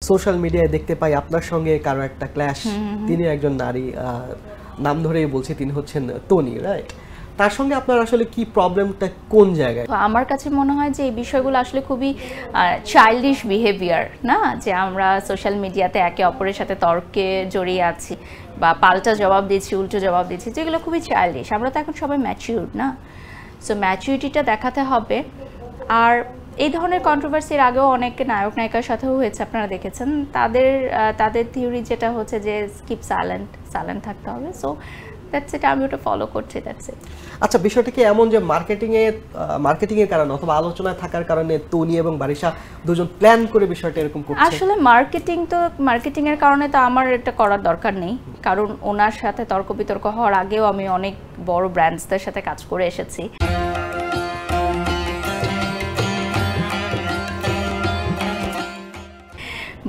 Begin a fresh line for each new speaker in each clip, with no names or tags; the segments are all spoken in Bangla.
সোশ্যাল মিডিয়ায় দেখতে পাই আপনার সঙ্গে কারো একটা ক্ল্যাশ, তিনি একজন নারী, নাম ধরেই বলছি, তিনি হচ্ছেন তনি, রাইট? তার সঙ্গে আপনার আসলে কি প্রবলেমটা কোন জায়গায়?
আমার কাছে মনে হয় যে এই বিষয়গুলো আসলে খুবই চাইল্ডিশ বিহেভিয়ার, না? যে আমরা সোশ্যাল মিডিয়াতে একে অপরের সাথে তর্কে জড়িয়ে আছি বা পাল্টা জবাব দিচ্ছি, উল্টো জবাব দিচ্ছি, যেগুলো খুবই চাইল্ডিশ। আমরা তো এখন সবাই ম্যাচিউরড, না? সো ম্যাচুরিটিটা দেখাতে হবে। আর এই ধরনের কন্ট্রোভার্সির আগেও অনেক নায়ক নায়িকার সাথেও হয়েছে, আপনারা দেখেছেন। তাদের থিওরি যেটা হচ্ছে যে স্কিপ সাইলেন্ট থাকতে হবে। সো দ্যাটস ইট, আমি ওটা ফলো করছি, দ্যাটস ইট।
আচ্ছা, বিষয়টা কি এমন যে মার্কেটিং এর কারণে অথবা আলোচনায় থাকার কারণে তনি এবং বারিশা দুজন প্ল্যান করে বিষয়টা এরকম করছে?
আসলে মার্কেটিং এর কারণে তো আমার এটা করার দরকার নেই, কারণ ওনার সাথে তর্ক বিতর্ক হওয়ার আগেও আমি অনেক বড় ব্র্যান্ডসদের সাথে কাজ করে এসেছি।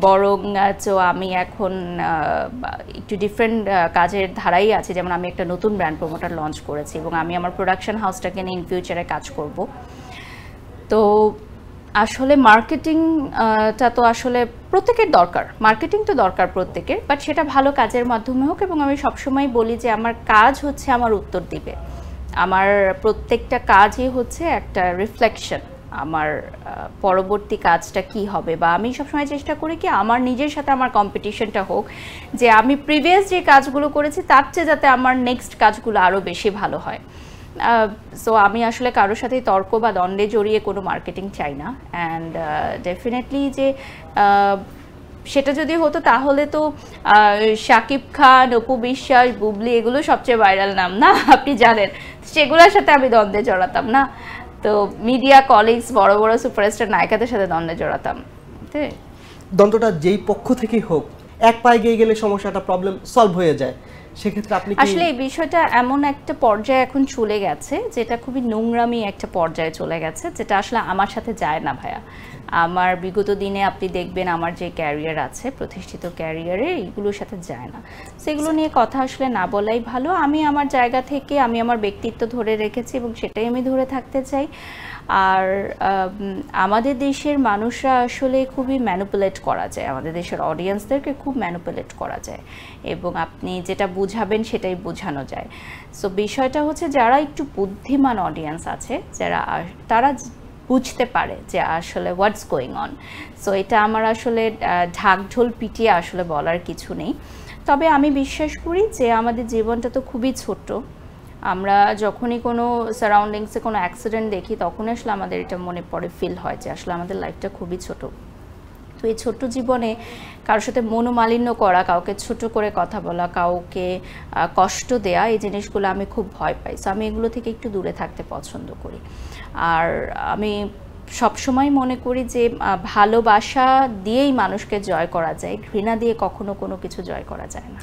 বরং আমি এখন একটু ডিফারেন্ট কাজের ধারাই আছি। যেমন আমি একটা নতুন ব্র্যান্ড প্রমোটার লঞ্চ করেছি এবং আমি আমার প্রোডাকশন হাউসটাকে নিয়ে ইন ফিউচারে কাজ করব। তো আসলে মার্কেটিংটা তো আসলে প্রত্যেকের দরকার, মার্কেটিং তো দরকার প্রত্যেকের, বাট সেটা ভালো কাজের মাধ্যমে হোক। এবং আমি সবসময় বলি যে আমার কাজ হচ্ছে আমার উত্তর দিবে, আমার প্রত্যেকটা কাজই হচ্ছে একটা রিফ্লেকশন আমার পরবর্তী কাজটা কি হবে। বা আমি সবসময় চেষ্টা করি কি আমার নিজের সাথে আমার কম্পিটিশনটা হোক, যে আমি প্রিভিয়াস যে কাজগুলো করেছি তার চেয়ে যাতে আমার নেক্সট কাজগুলো আরও বেশি ভালো হয়। সো আমি আসলে কারোর সাথে তর্ক বা দ্বন্দ্বে জড়িয়ে কোনো মার্কেটিং চাই না। অ্যান্ড ডেফিনেটলি যে সেটা যদি হতো তাহলে তো শাকিব খান, অপু বিশ্বাস, বুবলি এগুলো সবচেয়ে ভাইরাল নাম, না? আপনি জানেন, সেগুলোর সাথে আমি দ্বন্দ্বে জড়াতাম না। তো মিডিয়া কলিগস, বড় বড় সুপারস্টার নায়িকাদের সাথে দ্বন্দ্বে জড়াতাম।
দ্বন্দ্বটা যেই পক্ষ থেকেই হোক, এক পায়ে গিয়ে গেলে সমস্যাটা প্রবলেম সলভ হয়ে যায়। সেক্ষেত্রে আপনি
আসলে এই বিষয়টা এমন একটা পর্যায়ে এখন চলে গেছে যেটা খুবই নোংরামি একটা পর্যায়ে চলে গেছে, যেটা আসলে আমার সাথে যায় না ভাইয়া। আমার বিগত দিনে আপনি দেখবেন আমার যে ক্যারিয়ার আছে, প্রতিষ্ঠিত ক্যারিয়ারে, এইগুলোর সাথে যায় না। সেগুলো নিয়ে কথা আসলে না বলাই ভালো। আমি আমার জায়গা থেকে আমি আমার ব্যক্তিত্ব ধরে রেখেছি এবং সেটাই আমি ধরে থাকতে চাই। আর আমাদের দেশের মানুষরা আসলে খুবই ম্যানিপুলেট করা যায়, আমাদের দেশের অডিয়েন্সদেরকে খুব ম্যানিপুলেট করা যায় এবং আপনি যেটা বুঝাবেন সেটাই বোঝানো যায়। সো বিষয়টা হচ্ছে যারা একটু বুদ্ধিমান অডিয়েন্স আছে, তারা বুঝতে পারে যে আসলে হোয়াটস গোয়িং অন। সো এটা আমার আসলে ঢাকঢোল পিটিয়ে আসলে বলার কিছু নেই। তবে আমি বিশ্বাস করি যে আমাদের জীবনটা তো খুবই ছোট। আমরা যখনই কোনো সারাউন্ডিংসে কোনো অ্যাক্সিডেন্ট দেখি তখনই আসলে আমাদের এটা মনে পড়ে, ফিল হয় যে আসলে আমাদের লাইফটা খুবই ছোট। তো এই ছোট্ট জীবনে কারোর সাথে মনোমালিন্য করা, কাউকে ছোট করে কথা বলা, কাউকে কষ্ট দেয়া, এই জিনিসগুলো আমি খুব ভয় পাই। সো আমি এগুলো থেকে একটু দূরে থাকতে পছন্দ করি। আর আমি সবসময় মনে করি যে ভালোবাসা দিয়েই মানুষকে জয় করা যায়, ঘৃণা দিয়ে কখনো কোনো কিছু জয় করা যায় না।